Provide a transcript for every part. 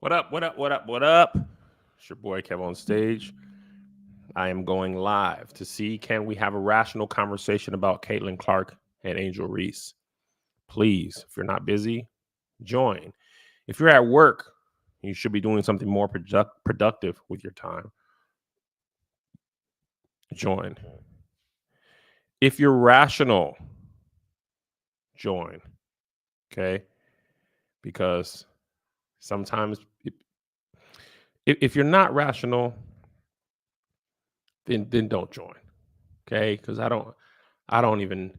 What up? What up? What up? What up? It's your boy Kev on stage. I am going live to see can we have a rational conversation about Caitlin Clark and Angel Reese. Please, if you're not busy, join. If you're at work, you should be doing something more productive with your time. Join. If you're rational, join. Okay? Because sometimes if you're not rational, then don't join. Okay? Because I don't even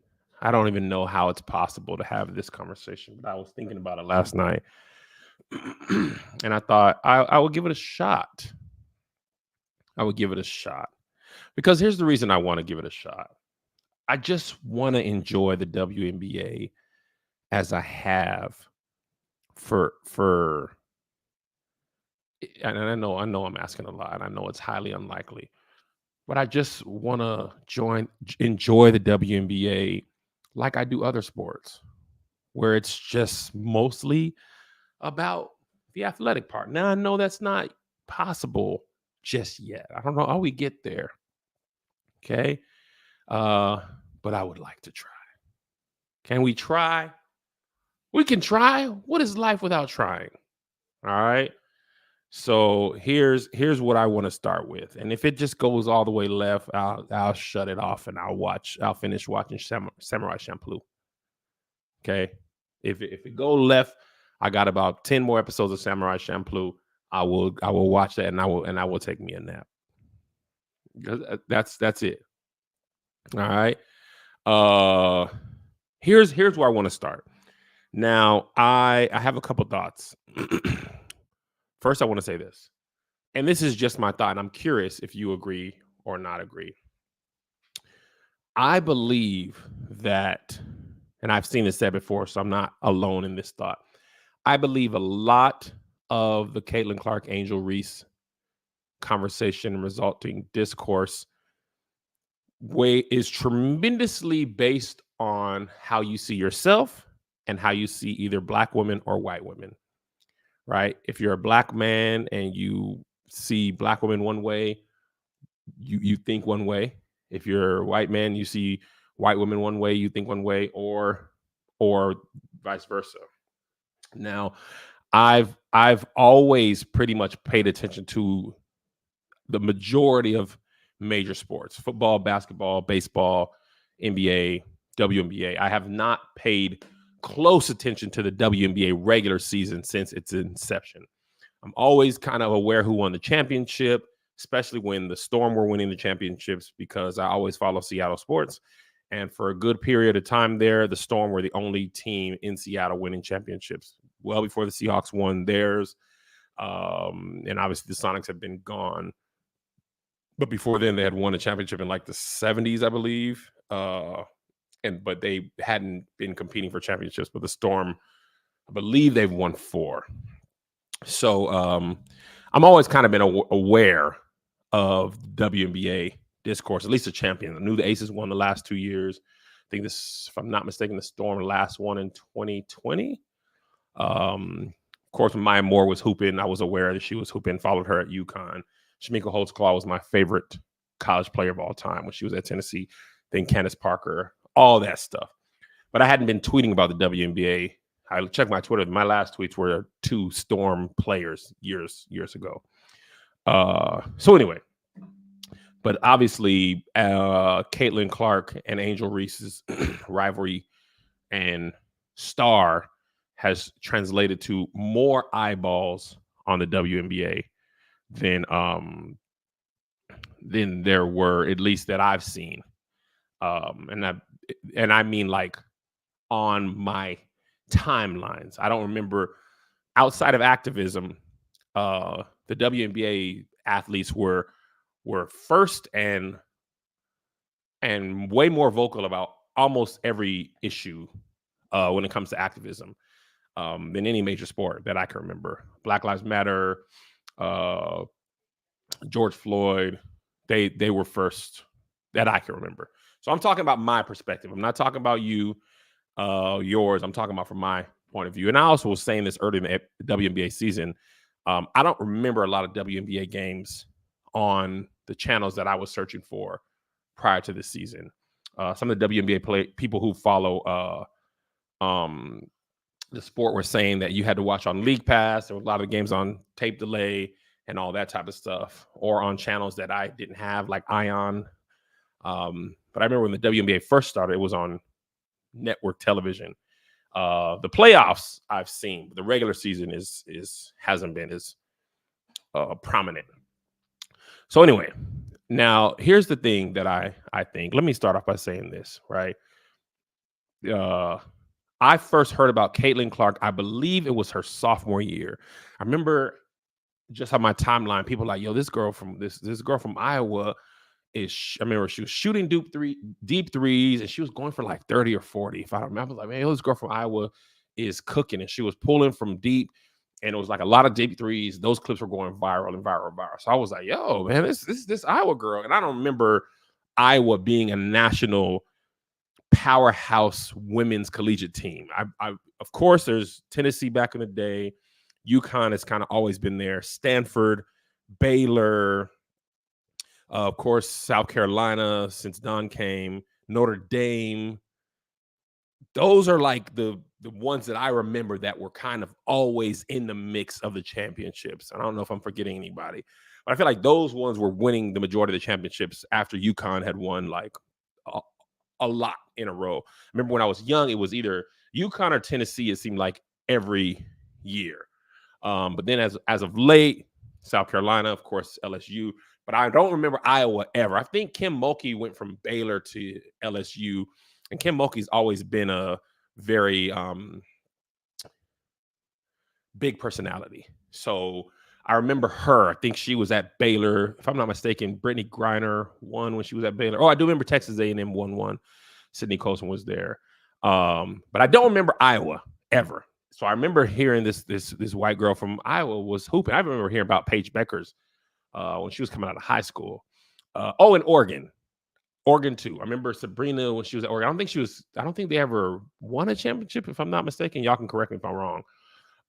know how it's possible to have this conversation. But I was thinking about it last night, and I thought I would give it a shot. I would give it a shot because here's the reason I want to give it a shot. I just want to enjoy the WNBA as I have for. And I know I'm asking a lot. I know it's highly unlikely, but I just want to enjoy the WNBA like I do other sports, where it's just mostly about the athletic part. Now I know that's not possible just yet. I don't know how we get there. Okay. But I would like to try. Can we try? We can try. What is life without trying? All right. So here's what I want to start with. And if it just goes all the way left, I'll shut it off and I'll finish watching Samurai Champloo. Okay. If it go left, I got about 10 more episodes of Samurai Champloo. I will watch that and I will take me a nap. That's it. All right. Here's where I want to start. Now, I have a couple thoughts. First, I want to say this. And this is just my thought, and I'm curious if you agree or not agree. I believe that, and I've seen this said before, so I'm not alone in this thought. I believe a lot of the Caitlin Clark Angel Reese conversation resulting discourse is tremendously based on how you see yourself and how you see either Black women or white women, right? If you're a Black man and you see Black women one way, you think one way. If you're a white man, you see white women one way, you think one way, or vice versa. Now, I've always pretty much paid attention to the majority of major sports: football, basketball, baseball, NBA, WNBA. I have not paid close attention to the WNBA regular season since its inception. I'm always kind of aware who won the championship, especially when the Storm were winning the championships, because I always follow Seattle sports. And for a good period of time there, the Storm were the only team in Seattle winning championships, well before the Seahawks won theirs. And obviously the Sonics have been gone. But before then, they had won a championship in like the 70s, I believe. But they hadn't been competing for championships. But the Storm, I believe they've won 4. So I'm always kind of been aware of WNBA discourse, at least the champions. I knew the Aces won the last 2 years. I think this, if I'm not mistaken, the Storm last one in 2020. Of course, when Maya Moore was hooping, I was aware that she was hooping, followed her at UConn. Shamika Holtzclaw was my favorite college player of all time when she was at Tennessee. Then Candace Parker, all that stuff. But I hadn't been tweeting about the WNBA. I checked my Twitter. My last tweets were 2 Storm players years ago. So anyway, but obviously Caitlin Clark and Angel Reese's rivalry and star has translated to more eyeballs on the WNBA than there were, at least that I've seen. And I mean like on my timelines. I don't remember, outside of activism, the WNBA athletes were first and way more vocal about almost every issue when it comes to activism than any major sport that I can remember. Black Lives Matter, George Floyd, they were first that I can remember. So I'm talking about my perspective. I'm not talking about you, yours. I'm talking about from my point of view. And I also was saying this early in the WNBA season. I don't remember a lot of WNBA games on the channels that I was searching for prior to this season. Some of the WNBA people who follow um, the sport were saying that you had to watch on League Pass. There were a lot of games on tape delay and all that type of stuff, or on channels that I didn't have, like Ion. But I remember when the WNBA first started, it was on network television. The playoffs I've seen, but the regular season hasn't been as prominent. So anyway, now here's the thing that I think. Let me start off by saying this, right? I first heard about Caitlin Clark, I believe it was her sophomore year. I remember just on my timeline, people like, yo, this girl from Iowa I remember she was shooting deep threes, and she was going for like 30 or 40. If I don't remember, I was like, man, this girl from Iowa is cooking, and she was pulling from deep, and it was like a lot of deep threes. Those clips were going viral and viral. So I was like, yo, man, this Iowa girl. And I don't remember Iowa being a national powerhouse women's collegiate team. Of course, there's Tennessee back in the day. UConn has kind of always been there. Stanford, Baylor, of course, South Carolina since Don came, Notre Dame. Those are like the ones that I remember that were kind of always in the mix of the championships. I don't know if I'm forgetting anybody, but I feel like those ones were winning the majority of the championships after UConn had won like a lot in a row. I remember when I was young, it was either UConn or Tennessee, it seemed like, every year. But then as of late, South Carolina, of course, LSU. But I don't remember Iowa ever. I think Kim Mulkey went from Baylor to LSU, and Kim Mulkey's always been a very big personality. So I remember her. I think she was at Baylor. If I'm not mistaken, Brittany Griner won when she was at Baylor. Oh, I do remember Texas A&M won one. Sydney Colson was there. But I don't remember Iowa ever. So I remember hearing this white girl from Iowa was hooping. I remember hearing about Paige Beckers when she was coming out of high school. And Oregon too. I remember Sabrina when she was at Oregon. I don't think they ever won a championship, if I'm not mistaken. Y'all can correct me if I'm wrong.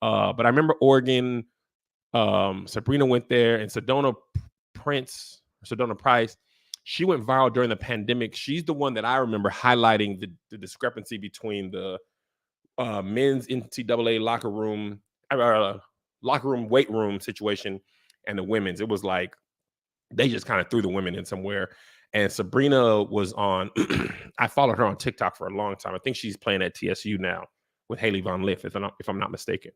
But I remember Oregon, Sabrina went there, and Sedona Price, she went viral during the pandemic. She's the one that I remember highlighting the discrepancy between the men's NCAA locker room weight room situation and the women's. It was like they just kind of threw the women in somewhere. And Sabrina was on, I followed her on TikTok for a long time. I think she's playing at TSU now with Haley Von Liff, if I'm not mistaken.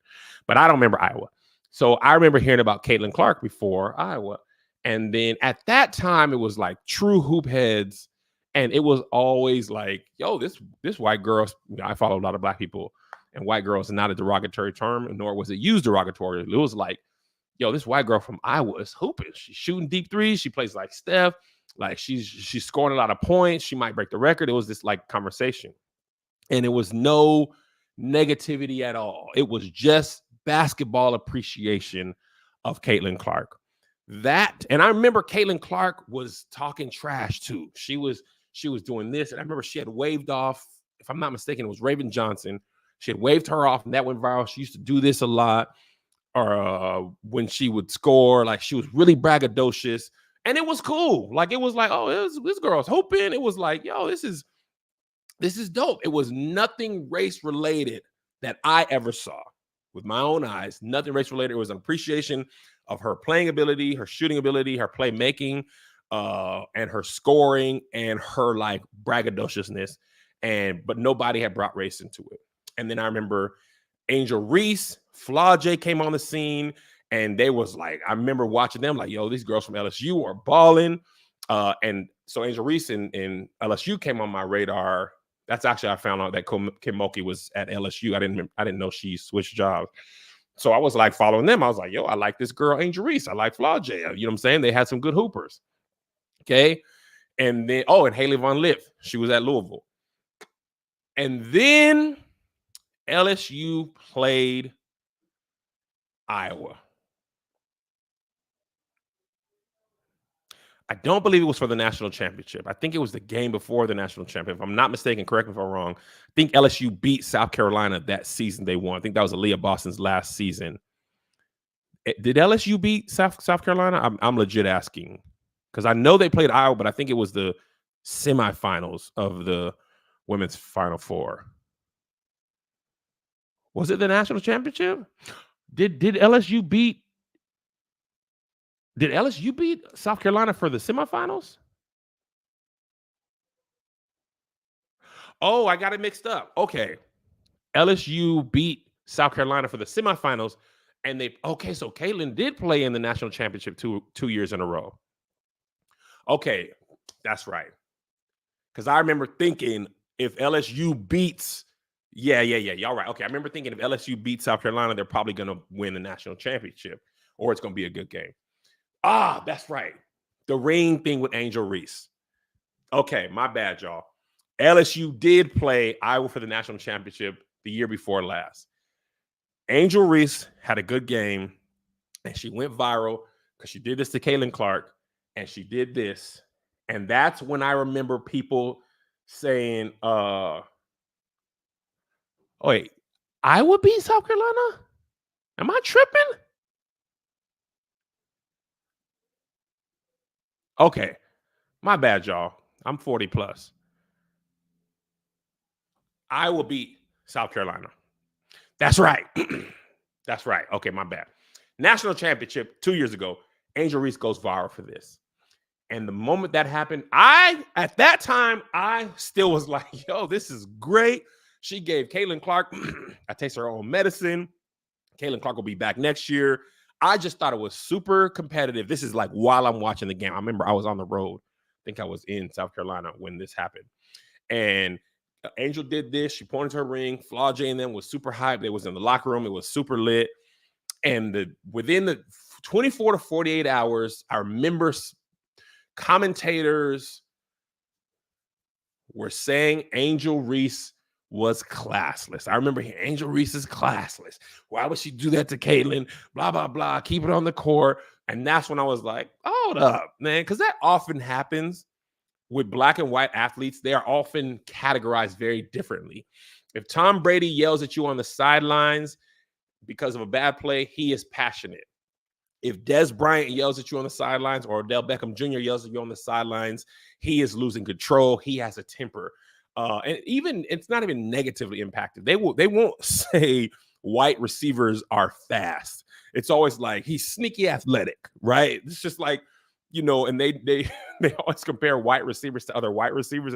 But I don't remember Iowa. So I remember hearing about Caitlin Clark before Iowa. And then at that time, it was like true hoop heads. And it was always like, yo, this white girl, I follow a lot of Black people, and white girl is not a derogatory term, nor was it used derogatory. It was like, yo, this white girl from Iowa is hooping. She's shooting deep threes. She plays like Steph. Like she's scoring a lot of points. She might break the record. It was this like conversation. And it was no negativity at all. It was just basketball appreciation of Caitlin Clark. And I remember Caitlin Clark was talking trash too. She was doing this. And I remember she had waved off, if I'm not mistaken, it was Raven Johnson. She had waved her off, and that went viral. She used to do this a lot. Or when she would score, like she was really braggadocious. And it was cool. Like it was like, oh, this girl's hoping. It was like, yo, this is dope. It was nothing race related that I ever saw with my own eyes. Nothing race related. It was an appreciation of her playing ability, her shooting ability, her playmaking, and her scoring, and her like braggadociousness. But nobody had brought race into it. And then I remember Angel Reese, Flau'jae came on the scene, and they was like, I remember watching them like, yo, these girls from LSU are balling. And so Angel Reese and LSU came on my radar. That's actually, I found out that Kim Mulkey was at LSU. I didn't know she switched jobs. So I was like following them. I was like, yo, I like this girl, Angel Reese. I like Flau'jae. You know what I'm saying? They had some good hoopers. Okay. And then, and Haley Von Liff. She was at Louisville. And then LSU played Iowa. I don't believe it was for the national championship. I think it was the game before the national championship. If I'm not mistaken, correct me if I'm wrong. I think LSU beat South Carolina that season they won. I think that was Aaliyah Boston's last season. Did LSU beat South Carolina? I'm legit asking because I know they played Iowa, but I think it was the semifinals of the women's Final Four. Was it the national championship? Did LSU beat? Did LSU beat South Carolina for the semifinals? Oh, I got it mixed up. Okay, LSU beat South Carolina for the semifinals, and so Caitlin did play in the national championship two years in a row. Okay, that's right. Because I remember thinking if LSU beats, yeah, y'all right. Okay, I remember thinking if LSU beats South Carolina, they're probably going to win the national championship, or it's going to be a good game. Ah, that's right. The ring thing with Angel Reese. Okay, my bad, y'all. LSU did play Iowa for the national championship the year before last. Angel Reese had a good game, and she went viral because she did this to Caitlin Clark, and she did this. And that's when I remember people saying, oh, wait, Iowa beat South Carolina? Am I tripping? Okay, my bad, y'all. I'm 40 plus. Iowa beat South Carolina. That's right. That's right. Okay, my bad. National championship 2 years ago. Angel Reese goes viral for this. And the moment that happened, at that time, I still was like, yo, this is great. She gave Caitlin Clark a taste of her own medicine. Caitlin Clark will be back next year. I just thought it was super competitive. This is like while I'm watching the game. I remember I was on the road. I think I was in South Carolina when this happened. And Angel did this. She pointed to her ring. Flau'jae and them was super hyped. They was in the locker room. It was super lit. And within the 24 to 48 hours, I remember commentators were saying Angel Reese was classless. I remember hearing Angel Reese is classless. Why would she do that to Caitlin? Blah, blah, blah. Keep it on the court. And that's when I was like, hold up, man. Because that often happens with black and white athletes. They are often categorized very differently. If Tom Brady yells at you on the sidelines because of a bad play, he is passionate. If Des Bryant yells at you on the sidelines or Odell Beckham Jr. yells at you on the sidelines, he is losing control. He has a temper. And even it's not even negatively impacted. They won't say white receivers are fast. It's always like he's sneaky athletic, right? It's just like, and they always compare white receivers to other white receivers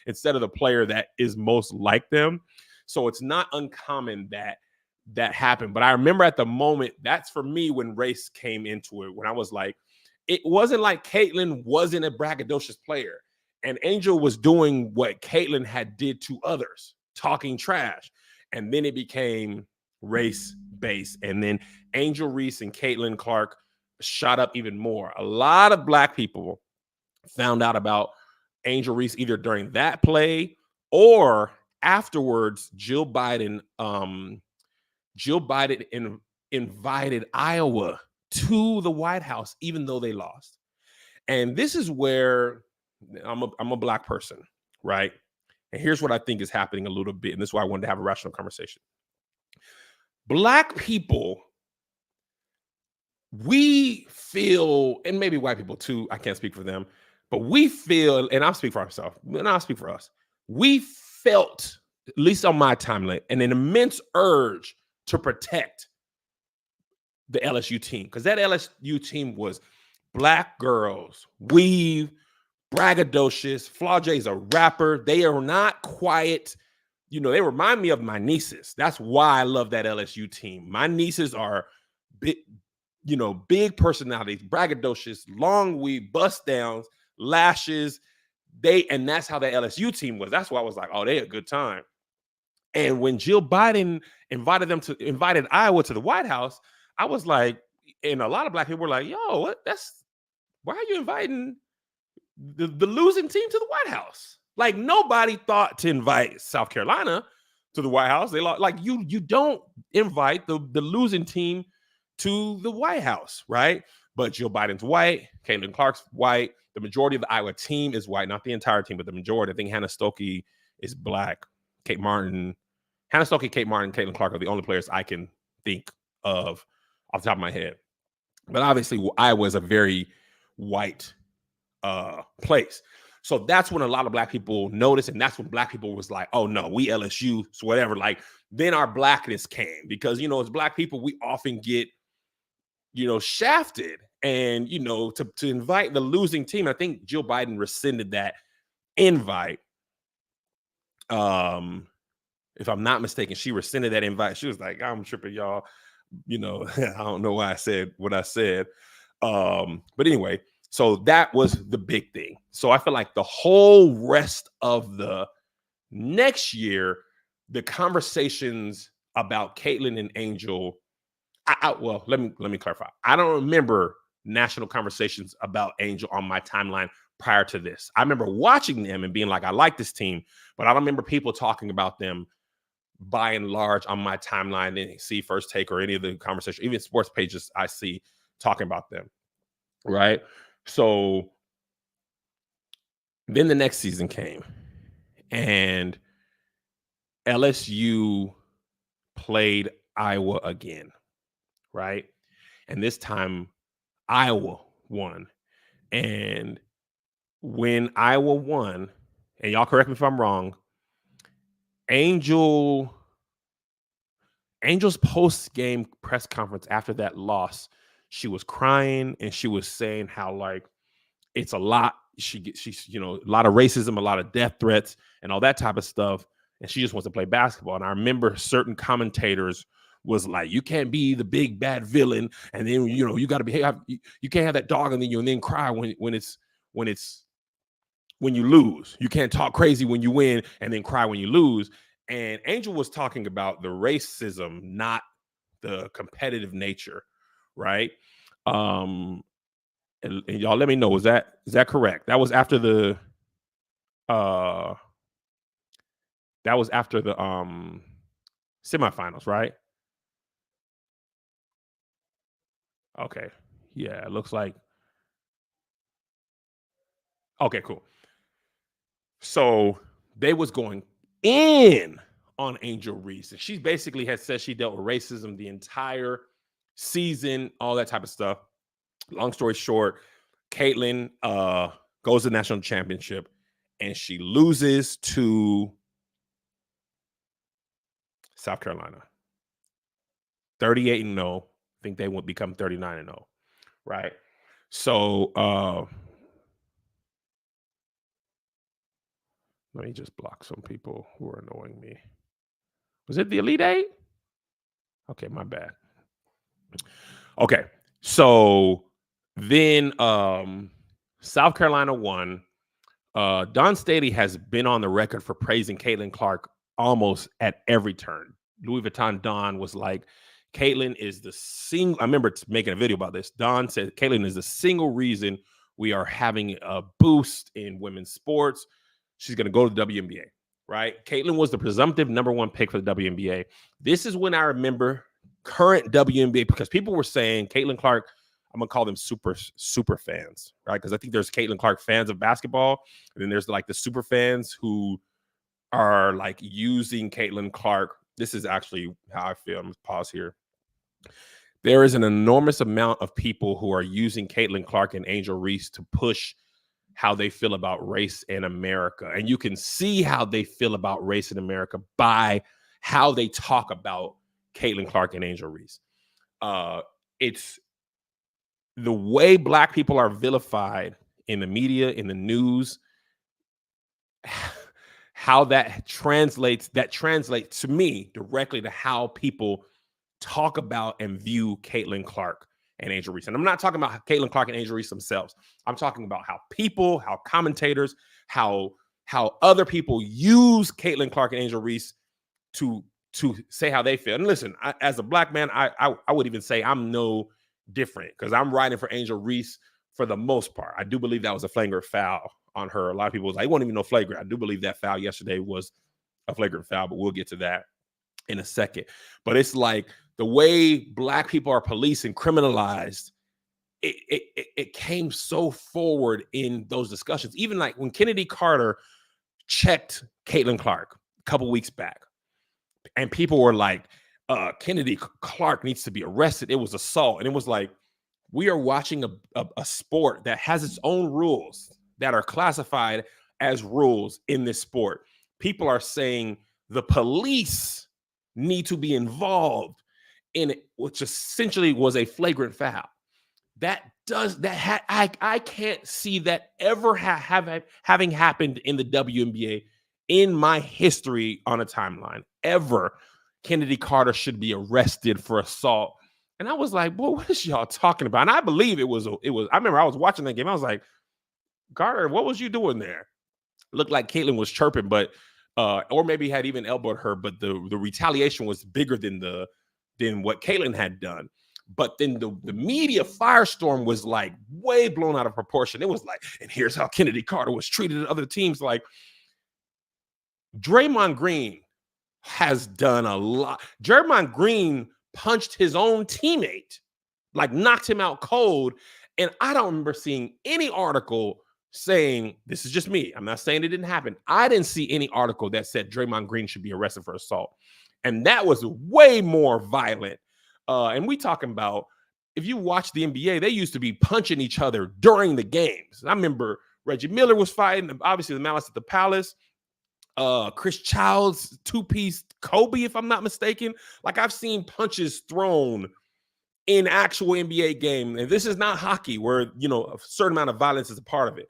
instead of the player that is most like them. So it's not uncommon that happened. But I remember at the moment, that's for me when race came into it, when I was like, it wasn't like Caitlin wasn't a braggadocious player. And Angel was doing what Caitlin had did to others, talking trash. And then it became race-based. And then Angel Reese and Caitlin Clark shot up even more. A lot of black people found out about Angel Reese either during that play or afterwards. Jill Biden invited Iowa to the White House, even though they lost. And this is where I'm a black person, right? And here's what I think is happening a little bit. And this is why I wanted to have a rational conversation. Black people, we feel, and maybe white people too, I can't speak for them, but we feel, and I'll speak for myself, and I'll speak for us. We felt, at least on my timeline, an immense urge to protect the LSU team, because that LSU team was black girls, weave, braggadocious. Flau'jae's a rapper. They are not quiet. They remind me of my nieces. That's why I love that LSU team. My nieces are big, big personalities, braggadocious, long weave, bust downs, lashes. And that's how that LSU team was. That's why I was like, oh, they a good time. And when Jill Biden invited Iowa to the White House, I was like, and a lot of black people were like, yo, why are you inviting the losing team to the White House? Like, nobody thought to invite South Carolina to the White House. They like, you don't invite the losing team to the White House, right? But Jill Biden's white, Caitlin Clark's white, the majority of the Iowa team is white, not the entire team, but the majority. I think Hannah Stokey is black. Hannah Stokey, Kate Martin, Caitlin Clark are the only players I can think of off the top of my head. But obviously, Iowa is a very white place. So that's when a lot of black people noticed, and that's when black people was like, "Oh no, we LSU, so whatever." Like then our blackness came because as black people, we often get shafted, and to invite the losing team. I think Jill Biden rescinded that invite. If I'm not mistaken, she rescinded that invite. She was like, "I'm tripping, y'all." I don't know why I said what I said. But anyway, so that was the big thing. So I feel like the whole rest of the next year, the conversations about Caitlin and Angel, well, let me clarify. I don't remember national conversations about Angel on my timeline prior to this. I remember watching them and being like, I like this team, but I don't remember people talking about them by and large on my timeline, and see First Take or any of the conversation, even sports pages I see talking about them. Right. So then the next season came, and LSU played Iowa again. Right. And this time Iowa won. And when Iowa won, and y'all correct me if I'm wrong, Angel's post-game press conference after that loss, she was crying and she was saying how like it's a lot. She's a lot of racism, a lot of death threats, and all that type of stuff. And she just wants to play basketball. And I remember certain commentators was like, "You can't be the big bad villain, and then you got to behave. You can't have that dog in you and then cry when you lose. You can't talk crazy when you win and then cry when you lose." And Angel was talking about the racism, not the competitive nature, right? And y'all let me know, is that correct? That was after the uh semifinals, right? Okay. Yeah, it looks like okay, cool. So they was going in on Angel Reese. And she basically had said she dealt with racism the entire season, all that type of stuff. Long story short, Caitlin goes to the national championship and she loses to South Carolina. 38-0. I think they would become 39-0. Right. So let me just block some people who are annoying me. Was it the Elite Eight? Okay, my bad. Okay. So then South Carolina won. Don Staley has been on the record for praising Caitlin Clark almost at every turn. Louis Vuitton Don was like, Caitlin is the single. I remember making a video about this. Don said Caitlin is the single reason we are having a boost in women's sports. She's going to go to the WNBA, right? Caitlin was the presumptive number one pick for the WNBA. This is when I remember current WNBA, because people were saying Caitlin Clark, I'm gonna call them super fans, right? Because I think there's Caitlin Clark fans of basketball, and then there's like the super fans who are like using Caitlin Clark. This is actually how I feel. I'm gonna pause here. There is an enormous amount of people who are using Caitlin Clark and Angel Reese to push how they feel about race in America. And you can see how they feel about race in America by how they talk about Caitlin Clark and Angel Reese. It's the way Black people are vilified in the media, in the news, how that translates to me directly to how people talk about and view Caitlin Clark and Angel Reese. And I'm not talking about Caitlin Clark and Angel Reese themselves. I'm talking about how people, how commentators, how other people use Caitlin Clark and Angel Reese to say how they feel. And listen, as a Black man, I would even say I'm no different because I'm riding for Angel Reese for the most part. I do believe that was a flagrant foul on her. A lot of people was like, it wasn't even no flagrant. I do believe that foul yesterday was a flagrant foul, but we'll get to that in a second. But it's like the way Black people are policed and criminalized, it came so forward in those discussions. Even like when Kennedy Carter checked Caitlin Clark a couple weeks back, and people were like, Kennedy Clark needs to be arrested. It was assault. And it was like, We are watching a sport that has its own rules that are classified as rules in this sport. People are saying the police need to be involved in it, which essentially was a flagrant foul. I can't see that ever having happened in the WNBA in my history on a timeline ever. Kennedy Carter should be arrested for assault. And I was like, boy, what is y'all talking about? And I believe it was. I remember I was watching that game. I was like, Carter, what was you doing there? Looked like Caitlin was chirping, but or maybe had even elbowed her, but the retaliation was bigger than what Caitlin had done. But then the media firestorm was like way blown out of proportion. It was like, and here's how Kennedy Carter was treated at other teams. Like Draymond Green has done a lot. Draymond Green punched his own teammate, like knocked him out cold. And I don't remember seeing any article saying, this is just me, I'm not saying it didn't happen. I didn't see any article that said Draymond Green should be arrested for assault. And that was way more violent. And we talking about, if you watch the NBA, they used to be punching each other during the games. I remember Reggie Miller was fighting, obviously the Malice at the Palace. Chris Childs, two-piece Kobe, if I'm not mistaken. Like, I've seen punches thrown in actual NBA game. And this is not hockey where, a certain amount of violence is a part of it.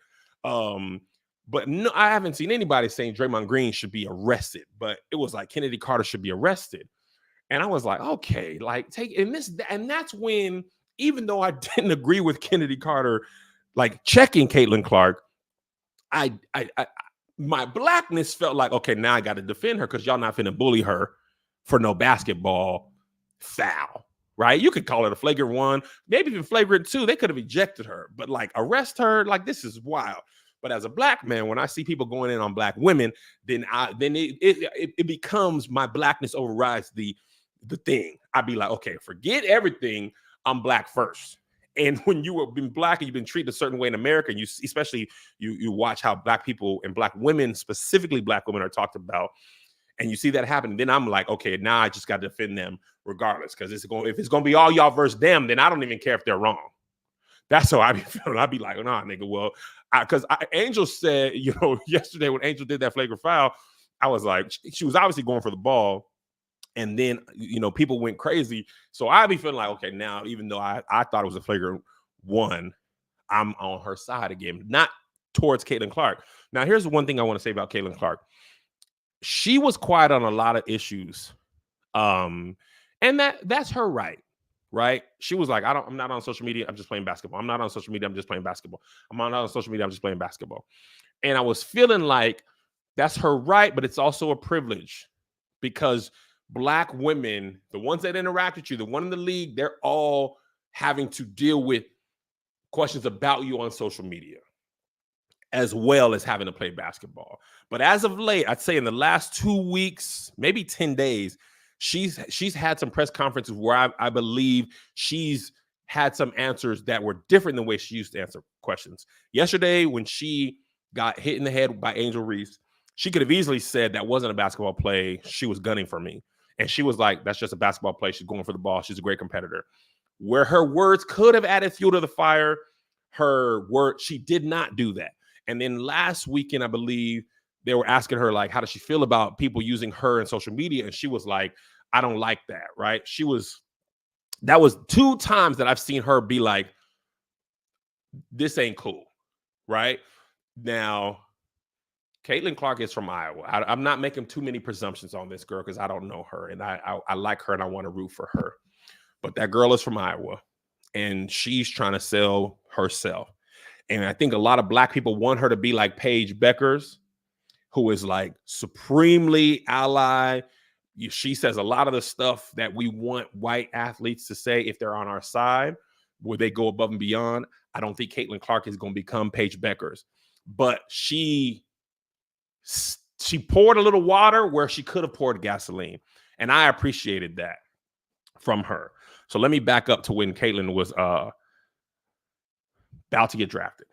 But no, I haven't seen anybody saying Draymond Green should be arrested, but it was like Kennedy Carter should be arrested. And I was like, okay, like and that's when, even though I didn't agree with Kennedy Carter, like checking Caitlin Clark, my blackness felt like, okay, now I got to defend her because y'all not finna bully her for no basketball foul, right? You could call it a flagrant 1, maybe even flagrant 2. They could have ejected her, but like arrest her, like this is wild. But as a black man, when I see people going in on black women, then it becomes my blackness overrides the thing. I'd be like, okay, forget everything. I'm black first. And when you have been black and you've been treated a certain way in America, and you watch how black people and black women, specifically black women, are talked about, and you see that happen, then I'm like, okay, now I just got to defend them regardless, because if it's going to be all y'all versus them, then I don't even care if they're wrong. That's how I be feeling. I'd be like, nah, nigga, well, because Angel said, yesterday when Angel did that flagrant foul, I was like, she was obviously going for the ball. And then, people went crazy. So I'd be feeling like, okay, now, even though I thought it was a flagrant 1, I'm on her side again, not towards Caitlin Clark. Now, here's the one thing I want to say about Caitlin Clark. She was quiet on a lot of issues. And that's her right. Right? She was like, I'm not on social media. I'm just playing basketball. I'm not on social media. I'm just playing basketball. I'm not on social media. I'm just playing basketball. And I was feeling like that's her right, but it's also a privilege, because black women, the ones that interact with you, the one in the league, they're all having to deal with questions about you on social media, as well as having to play basketball. But as of late, I'd say in the last 2 weeks, maybe 10 days, she's had some press conferences where I believe she's had some answers that were different than the way she used to answer questions. Yesterday, when she got hit in the head by Angel Reese, she could have easily said that wasn't a basketball play. She was gunning for me. And she was like, that's just a basketball play. She's going for the ball. She's a great competitor. Where her words could have added fuel to the fire, she did not do that. And then last weekend, I believe, they were asking her, like, how does she feel about people using her in social media? And she was like, I don't like that, right? That was 2 times that I've seen her be like, this ain't cool, right? Now, Caitlin Clark is from Iowa. I'm not making too many presumptions on this girl because I don't know her, and I like her and I want to root for her. But that girl is from Iowa, and she's trying to sell herself. And I think a lot of black people want her to be like Paige Beckers, who is like supremely ally. She says a lot of the stuff that we want white athletes to say if they're on our side, where they go above and beyond. I don't think Caitlin Clark is going to become Paige Beckers, but she poured a little water where she could have poured gasoline. And I appreciated that from her. So let me back up to when Caitlin was about to get drafted.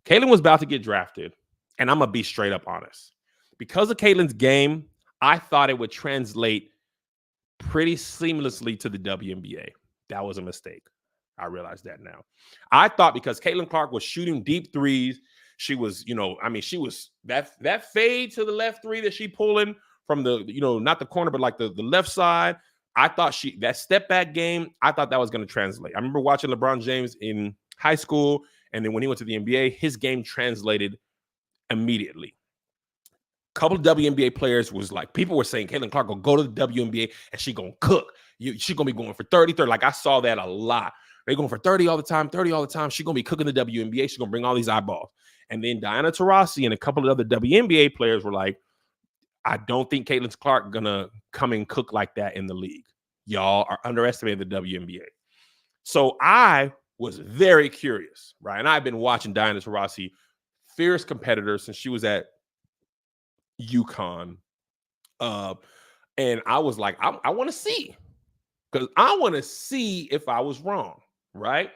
Caitlin was about to get drafted, and I'm going to be straight up honest. Because of Caitlin's game, I thought it would translate pretty seamlessly to the WNBA. That was a mistake. I realize that now. I thought because Caitlin Clark was shooting deep threes, she was, she was that fade to the left three that she pulling from the, not the corner, but like the left side. I thought that step back game, I thought that was going to translate. I remember watching LeBron James in high school, and then when he went to the NBA, his game translated immediately. A couple of WNBA players was like, people were saying Caitlin Clark will go to the WNBA and she gonna cook. She gonna be going for 30. Like I saw that a lot. They're going for 30 all the time, 30 all the time. She's gonna be cooking the WNBA. She's gonna bring all these eyeballs. And then Diana Taurasi and a couple of other WNBA players were like, I don't think Caitlin Clark gonna come and cook like that in the league. Y'all are underestimating the WNBA. So I was very curious, right? And I've been watching Diana Taurasi, fierce competitor since she was at UConn. And I was like, I want to see, because I want to see if I was wrong, right?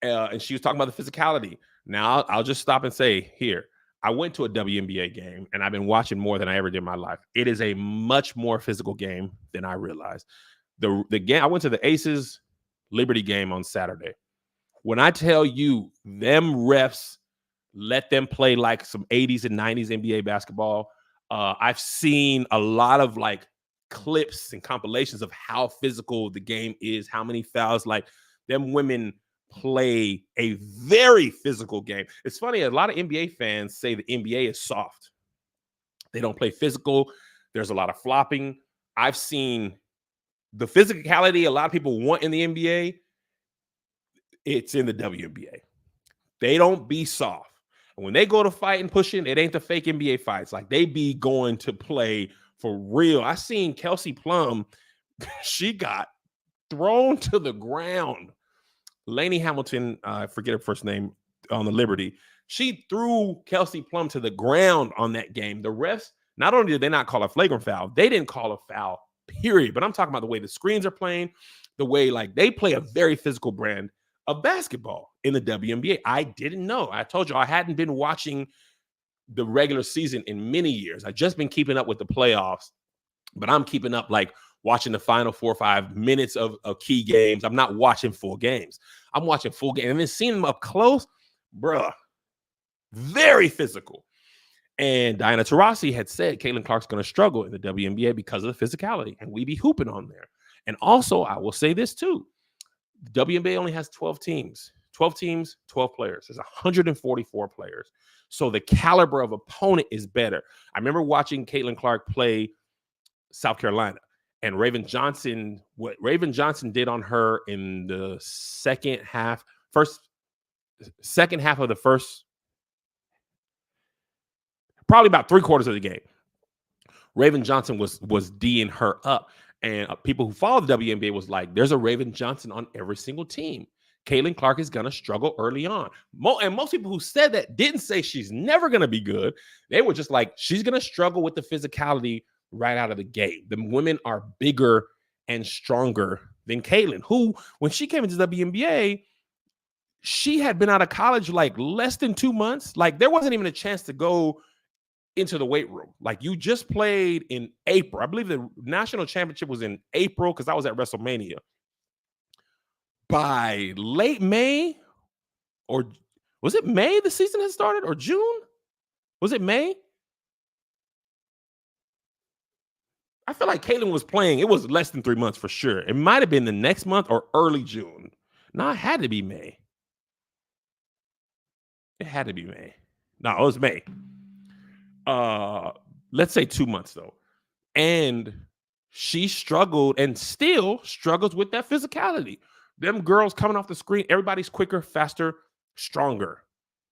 And she was talking about the physicality. Now I'll just stop and say here, I went to a WNBA game and I've been watching more than I ever did in my life. It is a much more physical game than I realized. The game, I went to the Aces Liberty game on Saturday. When I tell you them refs let them play like some 80s and 90s NBA basketball, I've seen a lot of like clips and compilations of how physical the game is, how many fouls. Like them women play a very physical game. It's funny, a lot of NBA fans say the NBA is soft. They don't play physical. There's a lot of flopping. I've seen the physicality a lot of people want in the NBA. It's in the WNBA. They don't be soft. When they go to fight and pushing, it ain't the fake NBA fights. Like they be going to play for real. I seen Kelsey Plum. She got thrown to the ground. Lainey Hamilton, I forget her first name, on the Liberty. She threw Kelsey Plum to the ground on that game. The refs, not only did they not call a flagrant foul, they didn't call a foul, period. But I'm talking about the way the screens are playing, the way like they play a very physical brand of basketball in the WNBA. I didn't know. I told you I hadn't been watching the regular season in many years. I've just been keeping up with the playoffs, but I'm keeping up like watching the final 4 or 5 minutes of key games. I'm not watching full games. I'm watching full games. And then seeing them up close, bruh, very physical. And Diana Taurasi had said Caitlin Clark's going to struggle in the WNBA because of the physicality, and we be hooping on there. And also, I will say this too. The WNBA only has 12 teams. 12 teams, 12 players. There's 144 players. So the caliber of opponent is better. I remember watching Caitlin Clark play South Carolina, and Raven Johnson, what Raven Johnson did on her in the second half of the first, probably about 3/4 of the game, Raven Johnson was D'ing her up. And people who follow the WNBA was like, there's a Raven Johnson on every single team. Caitlin Clark is going to struggle early on. And most people who said that didn't say she's never going to be good. They were just like, she's going to struggle with the physicality right out of the gate. The women are bigger and stronger than Caitlin, who, when she came into the WNBA, she had been out of college like less than 2 months. Like there wasn't even a chance to go into the weight room. Like you just played in April. I believe the national championship was in April because I was at WrestleMania. By late May, or was it May the season had started, or June? Was it May? I feel like Caitlin was playing. It was less than 3 months for sure. It might have been the next month or early June. No, it had to be May. It had to be May. No, it was May. Let's say 2 months though. And she struggled and still struggles with that physicality. Them girls coming off the screen, everybody's quicker, faster, stronger.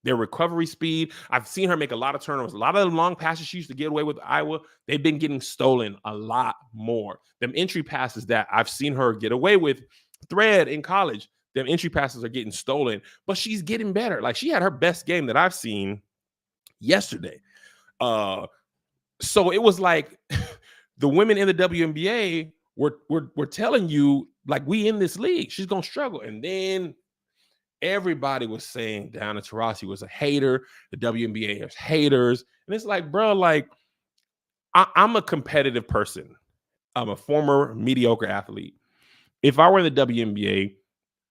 Their recovery speed. I've seen her make a lot of turnovers. A lot of the long passes she used to get away with Iowa, they've been getting stolen a lot more. Them entry passes that I've seen her get away with thread in college, them entry passes are getting stolen, but she's getting better. Like she had her best game that I've seen yesterday. So it was like the women in the WNBA were telling you, like, we in this league, she's gonna struggle. And then everybody was saying Diana Taurasi was a hater. The WNBA has haters, and it's like, bro, like I'm a competitive person. I'm a former mediocre athlete. If I were in the WNBA,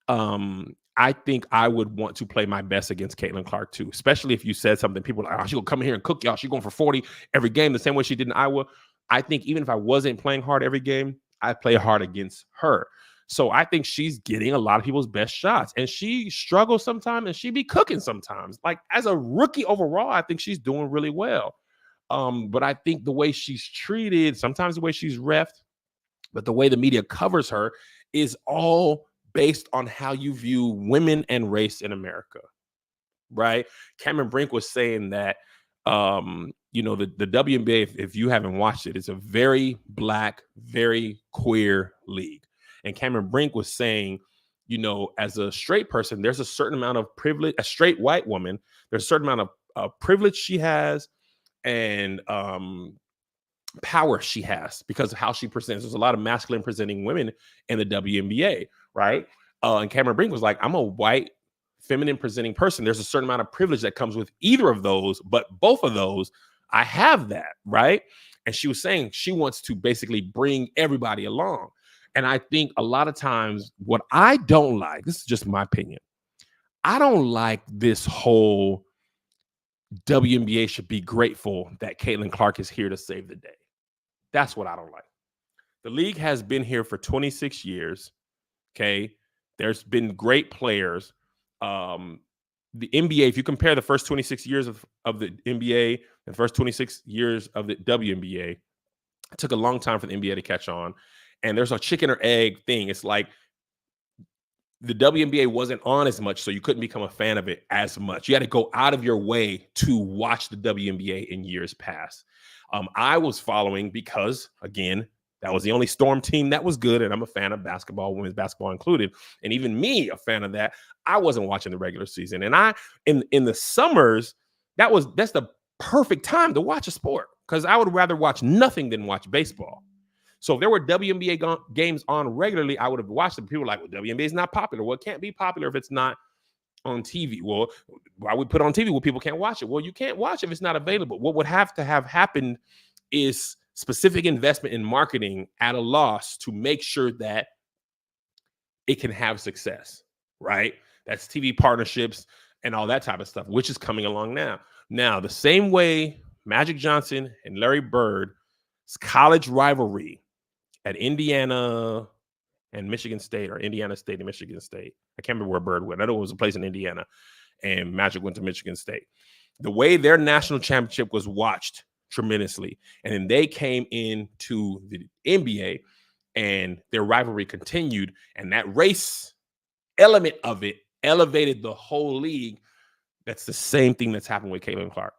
I think I would want to play my best against Caitlin Clark too, especially if you said something. People are like, oh, she's gonna come in here and cook y'all. She's going for 40 every game, the same way she did in Iowa. I think even if I wasn't playing hard every game, I play hard against her. So I think she's getting a lot of people's best shots, and she struggles sometimes, and she be cooking sometimes. Like as a rookie overall, I think she's doing really well. But I think the way she's treated, sometimes the way she's reffed, but the way the media covers her is all based on how you view women and race in America, right? Cameron Brink was saying that, the WNBA, if you haven't watched it, it's a very Black, very queer league. And Cameron Brink was saying, as a straight person, there's a certain amount of privilege, a straight white woman, there's a certain amount of privilege she has and power she has because of how she presents. There's a lot of masculine presenting women in the WNBA, right? And Cameron Brink was like, I'm a white, feminine presenting person. There's a certain amount of privilege that comes with either of those, but both of those, I have that, right? And she was saying she wants to basically bring everybody along. And I think a lot of times what I don't like, this is just my opinion, I don't like this whole WNBA should be grateful that Caitlin Clark is here to save the day. That's what I don't like. The league has been here for 26 years. Okay. There's been great players. The NBA, if you compare the first 26 years of the NBA and the first 26 years of the WNBA, it took a long time for the NBA to catch on. And there's a chicken or egg thing. It's like the WNBA wasn't on as much, so you couldn't become a fan of it as much. You had to go out of your way to watch the WNBA in years past. I was following because, again, that was the only Storm team that was good, and I'm a fan of basketball, women's basketball included. And even me, a fan of that, I wasn't watching the regular season. And in the summers, that's the perfect time to watch a sport because I would rather watch nothing than watch baseball. So if there were WNBA games on regularly, I would have watched them. People were like, well, WNBA is not popular. Well, it can't be popular if it's not on TV. Well, why would put on TV? Well, people can't watch it. Well, you can't watch if it's not available. What would have to have happened is specific investment in marketing at a loss to make sure that it can have success, right? That's TV partnerships and all that type of stuff, which is coming along now. Now, the same way Magic Johnson and Larry Bird's college rivalry at Indiana and Michigan State, or Indiana State and Michigan State. I can't remember where Bird went. I know it was a place in Indiana, and Magic went to Michigan State. The way their national championship was watched tremendously, and then they came into the NBA, and their rivalry continued, and that race element of it elevated the whole league. That's the same thing that's happened with Caitlin Clark.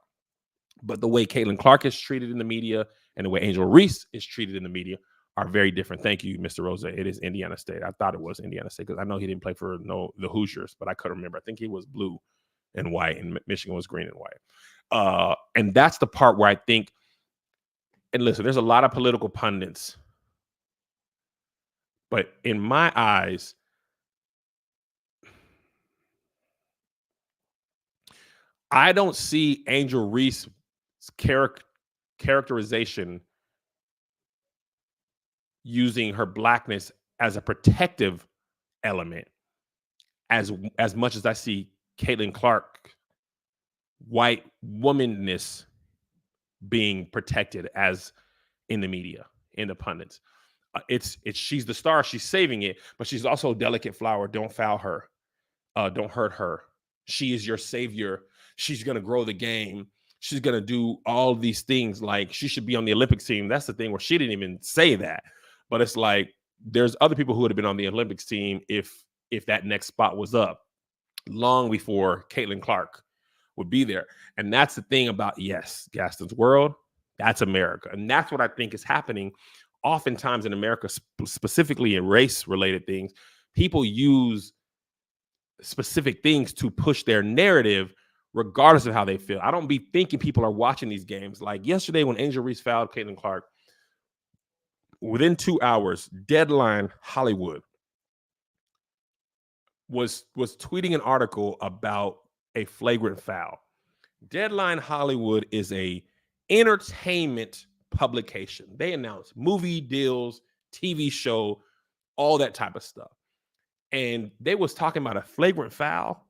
But the way Caitlin Clark is treated in the media and the way Angel Reese is treated in the media are very different. Thank you, Mr. Rosa. It is Indiana State. I thought it was Indiana State because I know he didn't play for the Hoosiers, but I couldn't remember. I think he was blue and white, and Michigan was green and white. And that's the part where I think, and listen, there's a lot of political pundits, but in my eyes, I don't see Angel Reese's characterization using her Blackness as a protective element as much as I see Caitlin Clark white womanness being protected as in the media, in the pundits. It's she's the star, she's saving it, but she's also a delicate flower. Don't foul her. Don't hurt her. She is your savior. She's gonna grow the game. She's gonna do all these things. Like she should be on the Olympics team. That's the thing where she didn't even say that. But it's like there's other people who would have been on the Olympics team if that next spot was up long before Caitlin Clark would be there. And that's the thing about, yes, Gaston's World, that's America. And that's what I think is happening oftentimes in America, specifically in race-related things. People use specific things to push their narrative regardless of how they feel. I don't be thinking people are watching these games. Like yesterday when Angel Reese fouled Caitlin Clark, within 2 hours, Deadline Hollywood was tweeting an article about a flagrant foul. Deadline Hollywood is a entertainment publication. They announce movie deals, TV show, all that type of stuff. and they was talking about a flagrant foul.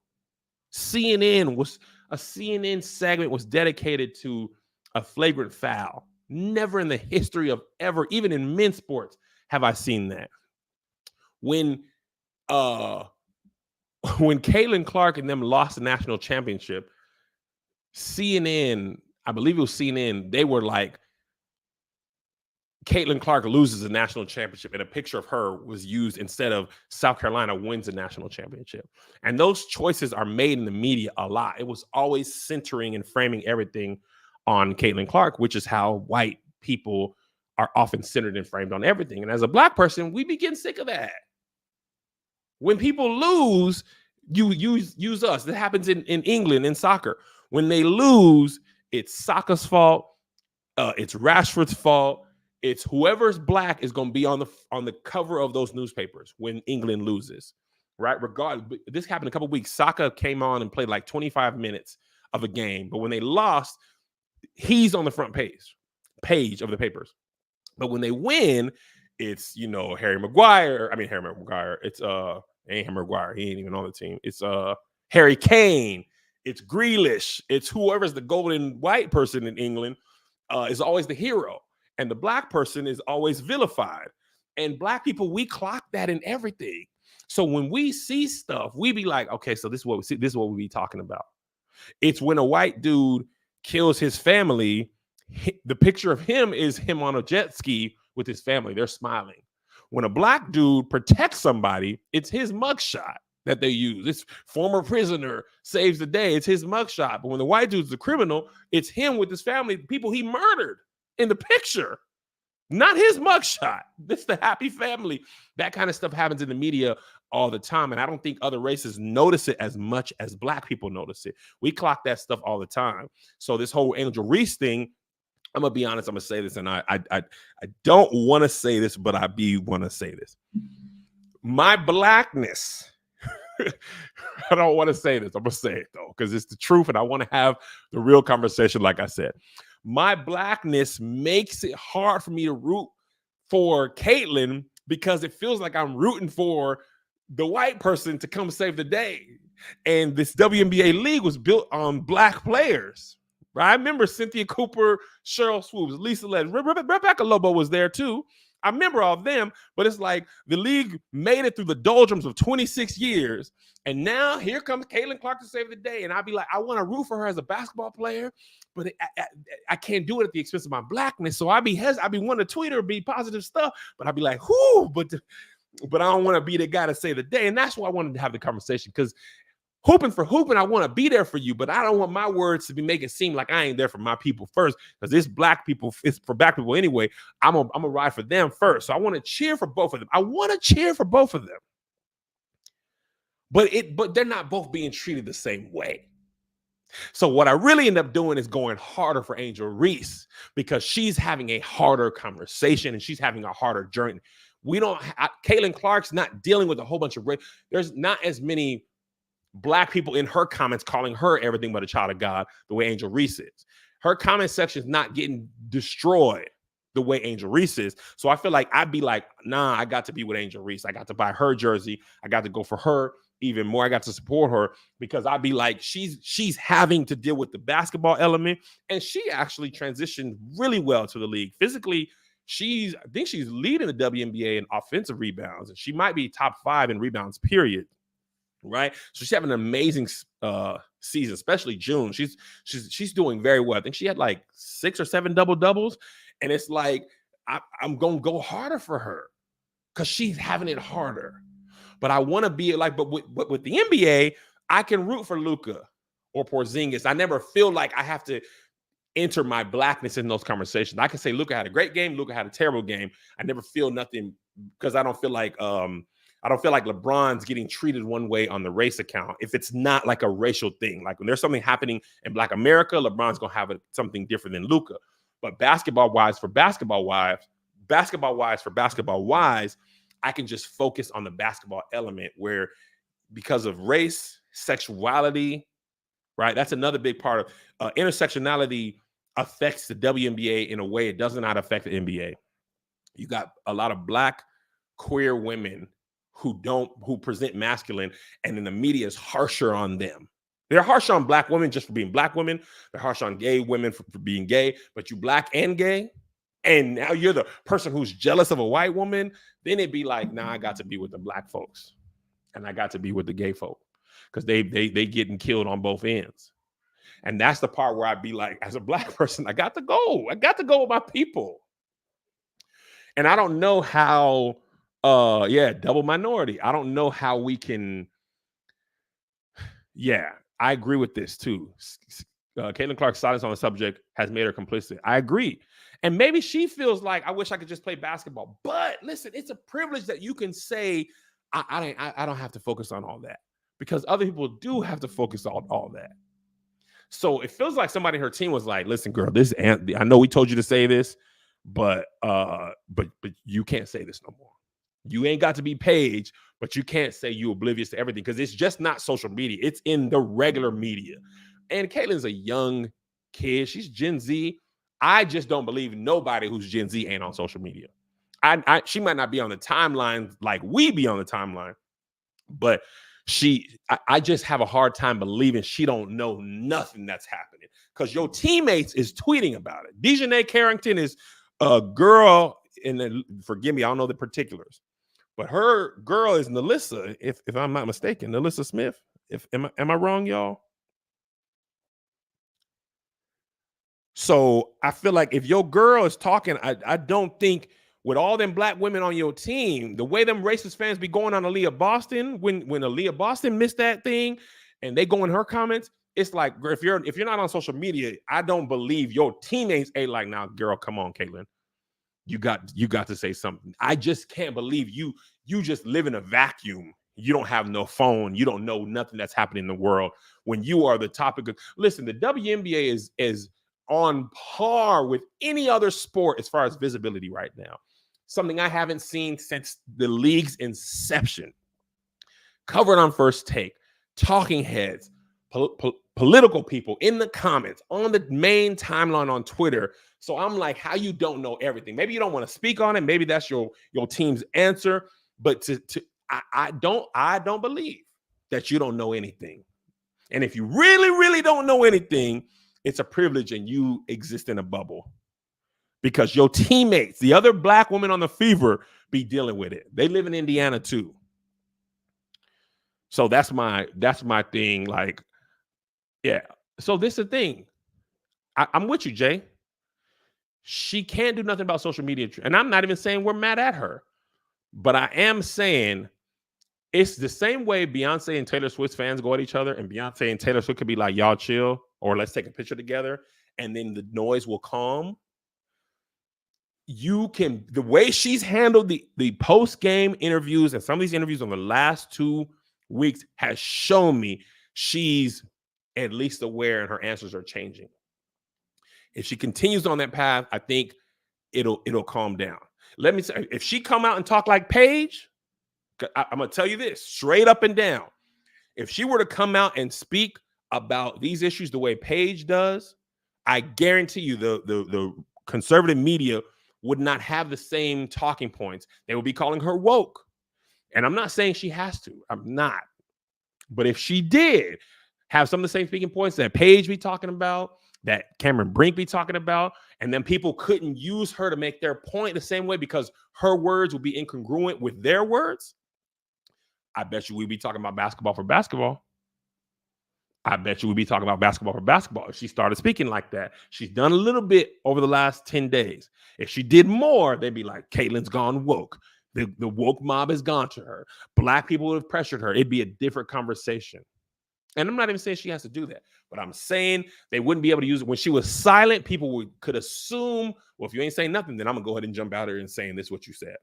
A CNN segment was dedicated to a flagrant foul. Never in the history of ever, even in men's sports, have I seen that. When uh when Caitlin Clark and them lost the national championship, CNN, I believe it was CNN, they were like, Caitlin Clark loses a national championship, and a picture of her was used instead of South Carolina wins a national championship. And those choices are made in the media a lot. It was always centering and framing everything on Caitlin Clark, which is how white people are often centered and framed on everything. And as a Black person, we be getting sick of that. When people lose, you use us. That happens in England in soccer. When they lose, it's soccer's fault. It's Rashford's fault. It's whoever's Black is going to be on the cover of those newspapers when England loses, right? Regardless, this happened a couple of weeks. Saka came on and played like 25 minutes of a game, but when they lost, he's on the front page of the papers. But when they win, it's Harry Maguire. It's ain't Harry Maguire. He ain't even on the team. It's Harry Kane. It's Grealish. It's whoever's the golden white person in England is always the hero. And the Black person is always vilified. And Black people, we clock that in everything. So when we see stuff, we be like, okay, so this is what we see. This is what we be talking about. It's when a white dude kills his family, the picture of him is him on a jet ski with his family. They're smiling. When a Black dude protects somebody, it's his mugshot that they use. It's former prisoner saves the day. It's his mugshot. But when the white dude's the criminal, it's him with his family, people he murdered in the picture, not his mugshot. This is the happy family. That kind of stuff happens in the media all the time. And I don't think other races notice it as much as Black people notice it. We clock that stuff all the time. So this whole Angel Reese thing, I'm going to be honest, I'm going to say this, and I don't want to say this, but I want to say this. My Blackness, I don't want to say this. I'm going to say it, though, because it's the truth, and I want to have the real conversation, like I said. My Blackness makes it hard for me to root for Caitlin because it feels like I'm rooting for the white person to come save the day. And this WNBA league was built on Black players. Right? I remember Cynthia Cooper, Cheryl Swoops, Lisa Led, Rebecca Lobo was there too. I remember all of them, but it's like the league made it through the doldrums of 26 years. And now here comes Caitlin Clark to save the day. And I'd be like, I want to root for her as a basketball player, but I can't do it at the expense of my Blackness. So I'd be wanting to tweet or be positive stuff, but I'd be like, whoo, but I don't want to be the guy to save the day. And that's why I wanted to have the conversation, because hooping for hooping, I want to be there for you, but I don't want my words to be making it seem like I ain't there for my people first, because it's Black people, it's for Black people anyway. I'm gonna ride for them first. So I want to cheer for both of them. But they're not both being treated the same way. So what I really end up doing is going harder for Angel Reese, because she's having a harder conversation and she's having a harder journey. Caitlin Clark's not dealing with a whole bunch of race. There's not as many Black people in her comments calling her everything but a child of God the way Angel Reese is. Her comment section is not getting destroyed the way Angel Reese is. So I feel like I'd be like, nah, I got to be with Angel Reese. I got to buy her jersey. I got to go for her even more. I got to support her, because I'd be like, she's having to deal with the basketball element, and she actually transitioned really well to the league. Physically, I think she's leading the WNBA in offensive rebounds, and she might be top 5 in rebounds, period. Right, so she's having an amazing season, especially June. She's doing very well. I think she had like 6 or 7 double doubles, and it's like I'm gonna go harder for her because she's having it harder. But I want to be like, but with the NBA, I can root for Luka or Porzingis. I never feel like I have to enter my Blackness in those conversations. I can say Luka had a great game, Luka had a terrible game. I never feel nothing, because I don't feel like LeBron's getting treated one way on the race account if it's not like a racial thing. Like when there's something happening in Black America, LeBron's gonna have something different than Luka. But basketball wise, I can just focus on the basketball element, where because of race, sexuality, right? That's another big part of intersectionality affects the WNBA in a way it does not affect the NBA. You got a lot of Black queer women who present masculine, and then the media is harsher on them. They're harsh on black women just for being black women. They're harsh on gay women for being gay, but you black and gay, and now you're the person who's jealous of a white woman, then it'd be like, nah, I got to be with the black folks and I got to be with the gay folk because they getting killed on both ends. And that's the part where I'd be like, as a black person, I got to go with my people. And I don't know how, double minority. I don't know how we can, I agree with this too. Caitlin Clark's silence on the subject has made her complicit. I agree. And maybe she feels like, I wish I could just play basketball. But listen, it's a privilege that you can say, I don't have to focus on all that, because other people do have to focus on all that. So it feels like somebody in her team was like, listen, girl, I know we told you to say this, but you can't say this no more. You ain't got to be Paige, but you can't say you oblivious to everything, because it's just not social media. It's in the regular media. And Caitlin's a young kid. She's Gen Z. I just don't believe nobody who's Gen Z ain't on social media. She might not be on the timeline like we be on the timeline, but I just have a hard time believing she don't know nothing that's happening, because your teammates is tweeting about it. Dejanay Carrington is a girl, and forgive me, I don't know the particulars, but her girl is Nalissa, if I'm not mistaken, Nalissa Smith. Am I wrong, y'all? So I feel like if your girl is talking, I don't think with all them black women on your team, the way them racist fans be going on Aaliyah Boston, when Aaliyah Boston missed that thing and they go in her comments, it's like, if you're not on social media, I don't believe your teammates ain't like, now, girl, come on, Caitlin. You got to say something. I just can't believe you just live in a vacuum. You don't have no phone. You don't know nothing that's happening in the world when you are the topic of, listen, the WNBA is on par with any other sport as far as visibility right now. Something I haven't seen since the league's inception. Covered on First Take, talking heads, political people in the comments, on the main timeline on Twitter. So I'm like, how you don't know everything? Maybe you don't want to speak on it. Maybe that's your team's answer. But I don't believe that you don't know anything. And if you really, really don't know anything, it's a privilege and you exist in a bubble, because your teammates, the other black women on the Fever, be dealing with it. They live in Indiana too. So that's my thing. Like, yeah. So this is the thing. I'm with you, Jay. She can't do nothing about social media. And I'm not even saying we're mad at her, but I am saying it's the same way Beyonce and Taylor Swift fans go at each other, and Beyonce and Taylor Swift could be like, y'all chill, or let's take a picture together, and then the noise will calm. The way she's handled the post-game interviews and some of these interviews on the last 2 weeks has shown me she's at least aware and her answers are changing. If she continues on that path, I think it'll calm down. Let me say, if she come out and talk like Paige, I'm gonna tell you this straight up and down. If she were to come out and speak about these issues the way Paige does, I guarantee you the conservative media would not have the same talking points. They would be calling her woke. And I'm not saying she has to. I'm not. But if she did have some of the same speaking points that Paige be talking about, that Cameron Brink be talking about, and then people couldn't use her to make their point the same way because her words would be incongruent with their words, I bet you we'd be talking about basketball for basketball. I bet you we'd be talking about basketball for basketball if she started speaking like that. She's done a little bit over the last 10 days. If she did more, they'd be like, Caitlin's gone woke. The woke mob has gone to her. Black people would have pressured her. It'd be a different conversation. And I'm not even saying she has to do that, but I'm saying they wouldn't be able to use it. When she was silent, people could assume, well, if you ain't saying nothing, then I'm going to go ahead and jump out here and saying this is what you said.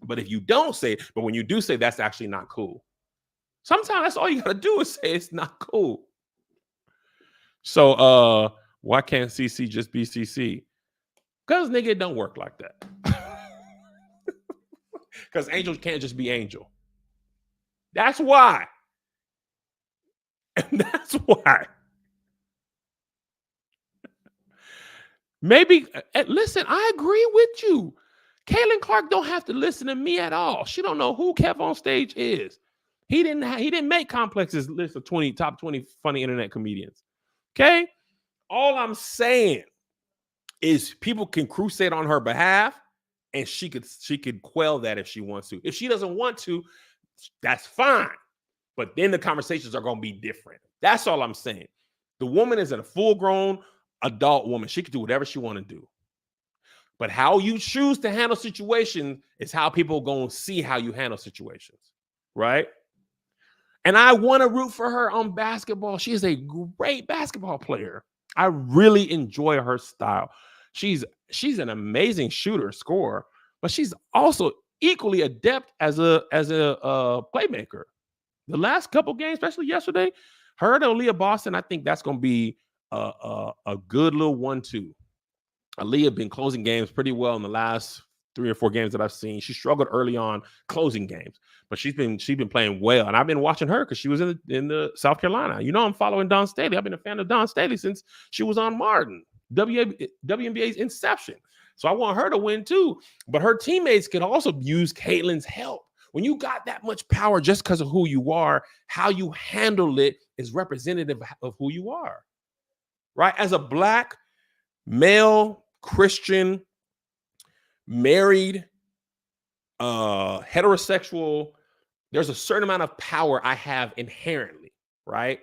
But if you don't say it, but when you do say, that's actually not cool. Sometimes that's all you got to do is say it's not cool. So why can't CC just be CC? Because nigga, it don't work like that. Because Angel can't just be Angel. That's why. And that's why. Maybe, listen, I agree with you. Caitlin Clark don't have to listen to me at all. She don't know who Kev on Stage is. He didn't make Complex's list of top 20 funny internet comedians. Okay? All I'm saying is people can crusade on her behalf, and she could quell that if she wants to. If she doesn't want to, that's fine. But then the conversations are going to be different. That's all I'm saying. The woman is a full-grown adult woman. She can do whatever she want to do. But how you choose to handle situations is how people are going to see how you handle situations, right? And I want to root for her on basketball. She is a great basketball player. I really enjoy her style. She's an amazing shooter, scorer, but she's also equally adept as a playmaker. The last couple games, especially yesterday, her and Aaliyah Boston, I think that's going to be a good little 1-2. Aaliyah been closing games pretty well in the last 3 or 4 games that I've seen. She struggled early on closing games, but she's been playing well. And I've been watching her because she was in the South Carolina. You know, I'm following Dawn Staley. I've been a fan of Dawn Staley since she was on Martin, WNBA's inception. So I want her to win too. But her teammates can also use Caitlin's help. When you got that much power just because of who you are, how you handle it is representative of who you are, right? As a Black male Christian, married, heterosexual, there's a certain amount of power I have inherently, right?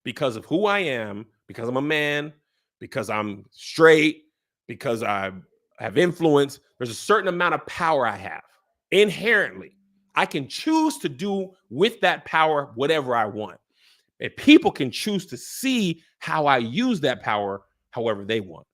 Because of who I am, because I'm a man, because I'm straight, because I have influence. There's a certain amount of power I have inherently. I can choose to do with that power whatever I want. And people can choose to see how I use that power however they want.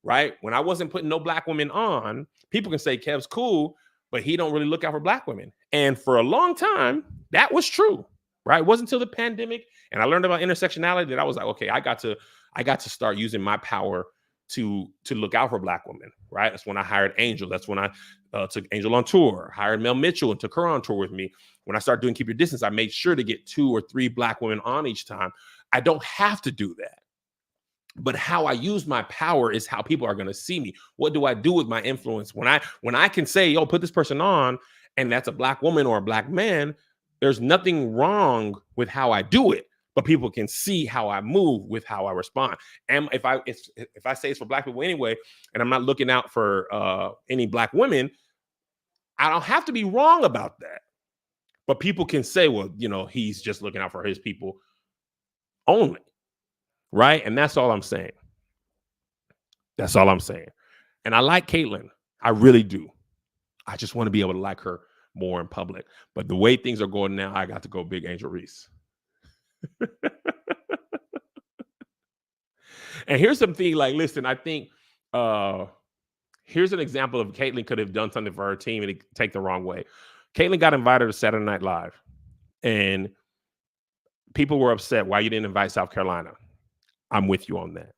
Right? When I wasn't putting no Black women on, people can say Kev's cool, but he don't really look out for Black women. And for a long time, that was true. Right? It wasn't until the pandemic and I learned about intersectionality that I was like, okay, I got to start using my power to look out for Black women. Right? That's when I hired Angel. That's when I took Angel on tour, hired Mel Mitchell and took her on tour with me. When I started doing Keep Your Distance, I made sure to get 2 or 3 Black women on each time. I don't have to do that. But how I use my power is how people are going to see me. What do I do with my influence? When I can say, yo, put this person on, and that's a Black woman or a Black man, there's nothing wrong with how I do it. But people can see how I move with how I respond. And if I say it's for Black people anyway, and I'm not looking out for any Black women, I don't have to be wrong about that. But people can say, well, you know, he's just looking out for his people only. Right? And that's all I'm saying. That's all I'm saying. And I like Caitlin. I really do. I just want to be able to like her more in public. But the way things are going now, I got to go big Angel Reese. And here's something like, listen, I think here's an example of Caitlin could have done something for her team and it take the wrong way. Caitlin got invited to Saturday Night Live. And people were upset why you didn't invite South Carolina. I'm with you on that.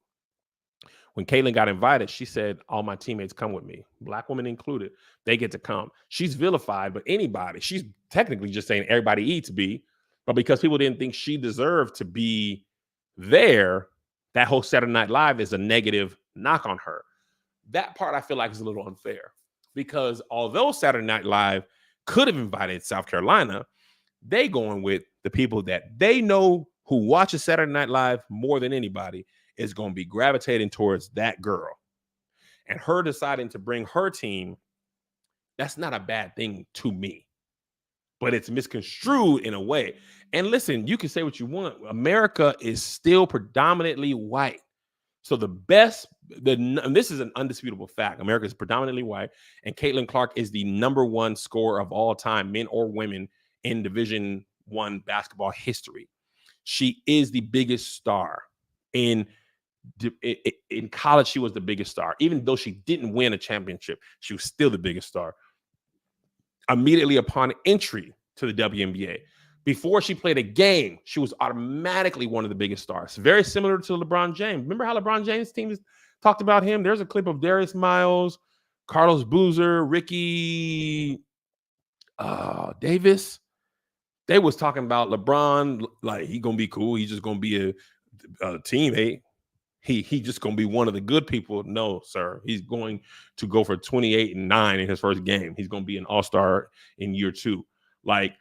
When Caitlin got invited, she said, all my teammates come with me, Black women included. They get to come. She's vilified, but anybody. She's technically just saying everybody eats B, but because people didn't think she deserved to be there, that whole Saturday Night Live is a negative knock on her. That part I feel like is a little unfair because although Saturday Night Live could have invited South Carolina, they going with the people that they know who watches Saturday Night Live more than anybody is going to be gravitating towards that girl. And her deciding to bring her team, that's not a bad thing to me. But it's misconstrued in a way. And listen, you can say what you want. America is still predominantly white. So and this is an undisputable fact. America is predominantly white. And Caitlin Clark is the #1 scorer of all time, men or women, in Division I basketball history. She is the biggest star. In college, she was the biggest star. Even though she didn't win a championship, she was still the biggest star. Immediately upon entry to the WNBA, before she played a game, she was automatically one of the biggest stars. Very similar to LeBron James. Remember how LeBron James' team talked about him? There's a clip of Darius Miles, Carlos Boozer, Ricky Davis. They was talking about LeBron like he gonna be cool. He's just gonna be a teammate. he just gonna be one of the good people. No, sir. He's going to go for 28-9 in his first game. He's gonna be an all-star in year 2. Like,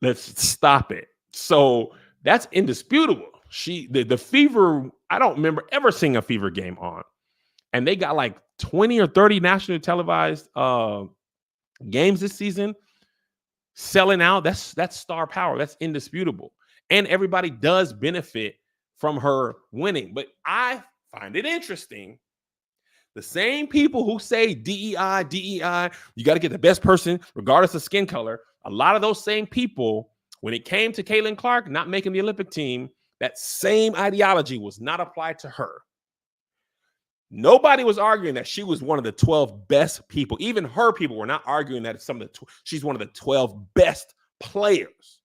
let's stop it. So that's indisputable. The Fever, I don't remember ever seeing a Fever game on. And they got like 20 or 30 nationally televised games this season, selling out. That's star power. That's indisputable. And everybody does benefit from her winning. But I find it interesting. The same people who say DEI, you got to get the best person regardless of skin color. A lot of those same people, when it came to Caitlin Clark not making the Olympic team, that same ideology was not applied to her. Nobody was arguing that she was one of the 12 best people. Even her people were not arguing that she's one of the 12 best players.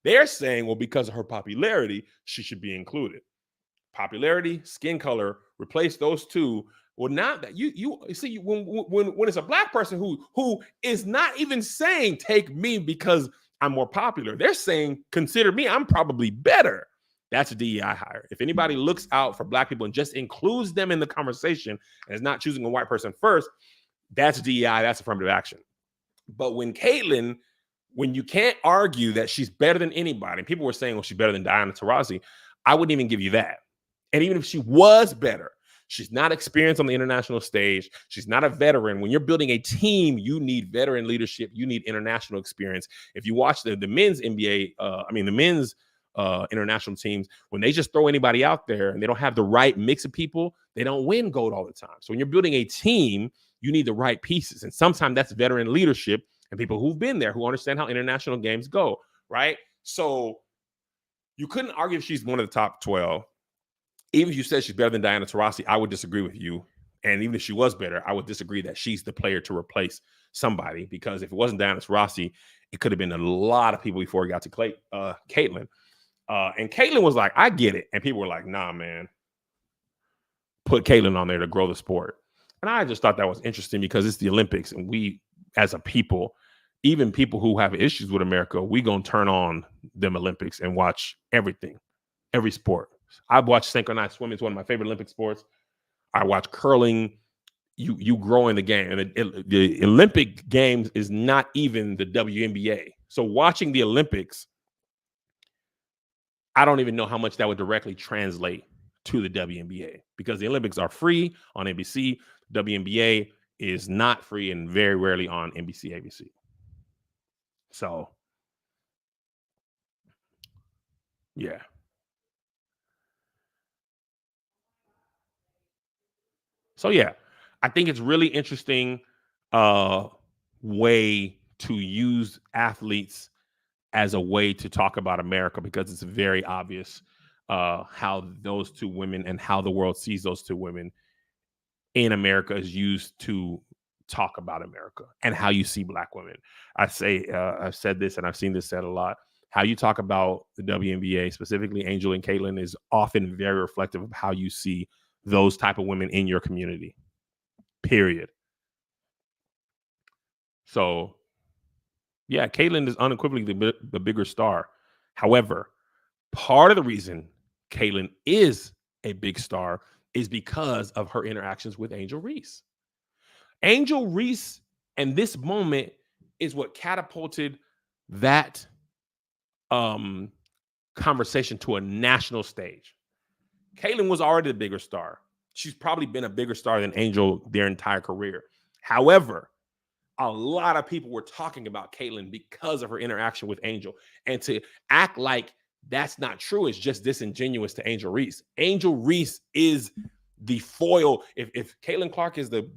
They're saying, well, because of her popularity, she should be included. Popularity, skin color, replace those two. Well, not that you see when it's a black person who is not even saying take me because I'm more popular. They're saying consider me. I'm probably better. That's a DEI hire. If anybody looks out for black people and just includes them in the conversation and is not choosing a white person first, that's DEI. That's affirmative action. But when you can't argue that she's better than anybody, people were saying, well, she's better than Diana Taurasi, I wouldn't even give you that. And even if she was better, she's not experienced on the international stage. She's not a veteran. When you're building a team, you need veteran leadership. You need international experience. If you watch the men's NBA, the men's international teams, when they just throw anybody out there and they don't have the right mix of people, they don't win gold all the time. So when you're building a team, you need the right pieces. And sometimes that's veteran leadership and people who've been there, who understand how international games go, right? So you couldn't argue if she's one of the top 12. Even if you said she's better than Diana Taurasi, I would disagree with you. And even if she was better, I would disagree that she's the player to replace somebody, because if it wasn't Diana Taurasi, it could have been a lot of people before it got to Caitlin. And Caitlin was like, I get it. And people were like, nah, man, put Caitlin on there to grow the sport. And I just thought that was interesting because it's the Olympics. And we, as a people, even people who have issues with America, we going to turn on them Olympics and watch everything, every sport. I've watched synchronized swimming. It's one of my favorite Olympic sports. I watch curling. You grow in the game. And the Olympic Games is not even the WNBA. So watching the Olympics, I don't even know how much that would directly translate to the WNBA, because the Olympics are free on NBC. WNBA is not free and very rarely on NBC, ABC. So, yeah. So, yeah, I think it's really interesting way to use athletes as a way to talk about America, because it's very obvious how those two women and how the world sees those two women in America is used to talk about America and how you see black women. I've said this and I've seen this said a lot. How you talk about the WNBA, specifically Angel and Caitlin, is often very reflective of how you see those type of women in your community, period. So, yeah, Caitlin is unequivocally the bigger star. However, part of the reason Caitlin is a big star is because of her interactions with Angel Reese. Angel Reese and this moment is what catapulted that conversation to a national stage. Caitlin was already the bigger star. She's probably been a bigger star than Angel their entire career. However, a lot of people were talking about Caitlin because of her interaction with Angel. And to act like that's not true is just disingenuous to Angel Reese. Angel Reese is the foil. If Caitlin Clark is the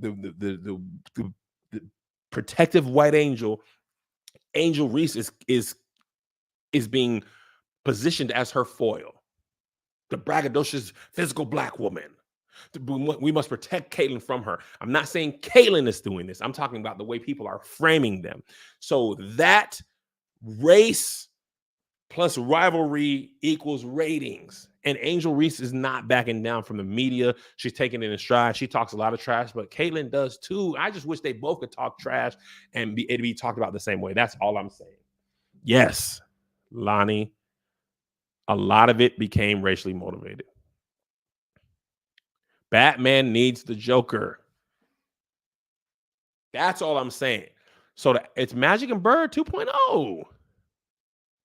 protective white angel, Angel Reese is being positioned as her foil, the braggadocious physical black woman. We must protect Caitlin from her. I'm not saying Caitlin is doing this. I'm talking about the way people are framing them. So that race plus rivalry equals ratings. And Angel Reese is not backing down from the media. She's taking it in stride. She talks a lot of trash, but Caitlin does too. I just wish they both could talk trash and it'd be talked about the same way. That's all I'm saying. Yes, Lonnie, a lot of it became racially motivated. Batman needs the Joker. That's all I'm saying. So it's Magic and Bird 2.0.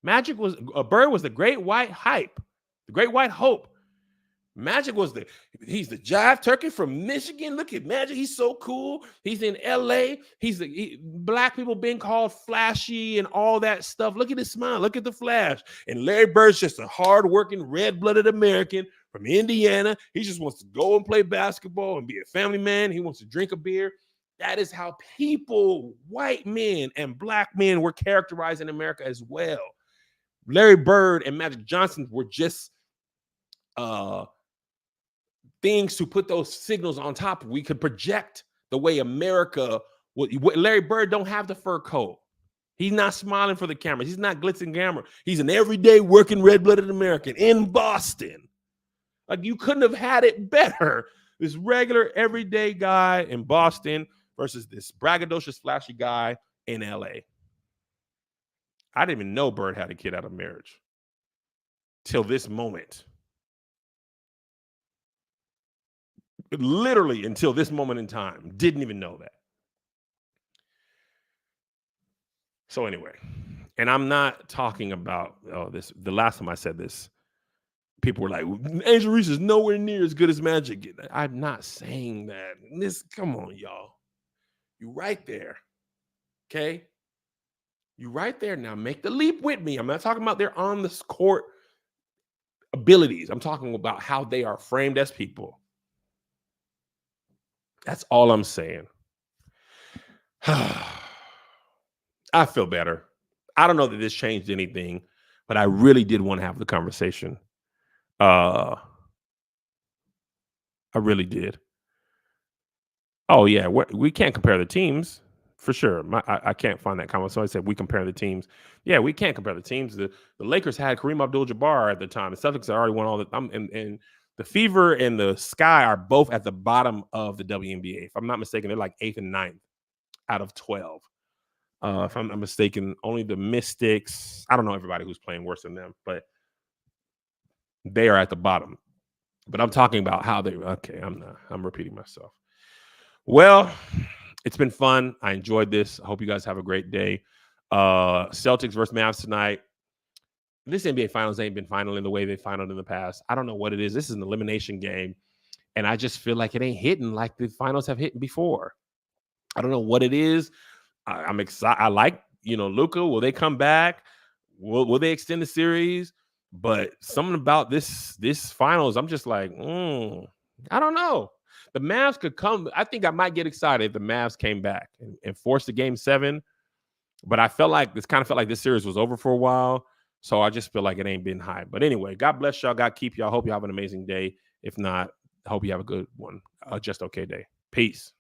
Magic was Bird was the great white hype, the great white hope. Magic was he's the jive turkey from Michigan. Look at Magic. He's so cool. He's in LA. Black people being called flashy and all that stuff. Look at his smile. Look at the flash. And Larry Bird's just a hardworking, red-blooded American from Indiana. He just wants to go and play basketball and be a family man. He wants to drink a beer. That is how people, white men and black men, were characterized in America as well. Larry Bird and Magic Johnson were just things to put those signals on top. We could project the way America would. Larry Bird don't have the fur coat. He's not smiling for the cameras. He's not glitzing camera. He's an everyday working red-blooded American in Boston. Like, you couldn't have had it better. This regular everyday guy in Boston versus this braggadocious, flashy guy in LA. I didn't even know Bird had a kid out of marriage till this moment. Literally until this moment in time. Didn't even know that. So anyway, and I'm not talking about this. The last time I said this, people were like, Angel Reese is nowhere near as good as Magic. I'm not saying that. Come on, y'all. You right there. Okay? You right there. Now make the leap with me. I'm not talking about their on the court abilities. I'm talking about how they are framed as people. That's all I'm saying. I feel better. I don't know that this changed anything, but I really did want to have the conversation. I really did. Oh, yeah. We can't compare the teams for sure. I can't find that comment. So I said we compare the teams. Yeah, we can't compare the teams. The Lakers had Kareem Abdul-Jabbar at the time. The Celtics had already won all the and the Fever and the Sky are both at the bottom of the WNBA. If I'm not mistaken, they're like 8th and 9th out of 12. If I'm not mistaken, only the Mystics. I don't know everybody who's playing worse than them, but they are at the bottom. But I'm talking about how they. Okay, I'm repeating myself. Well, it's been fun. I enjoyed this. I hope you guys have a great day. Celtics versus Mavs tonight. This NBA Finals ain't been final in the way they finaled in the past. I don't know what it is. This is an elimination game, and I just feel like it ain't hitting like the finals have hit before. I don't know what it is. I'm excited. I like, Luka. Will they come back? Will they extend the series? But something about this finals, I'm just like, I don't know. The Mavs could come. I think I might get excited if the Mavs came back and forced a game 7. But I felt like this series was over for a while. So I just feel like it ain't been high. But anyway, God bless y'all. God keep y'all. Hope you have an amazing day. If not, I hope you have a good one. Just okay day. Peace.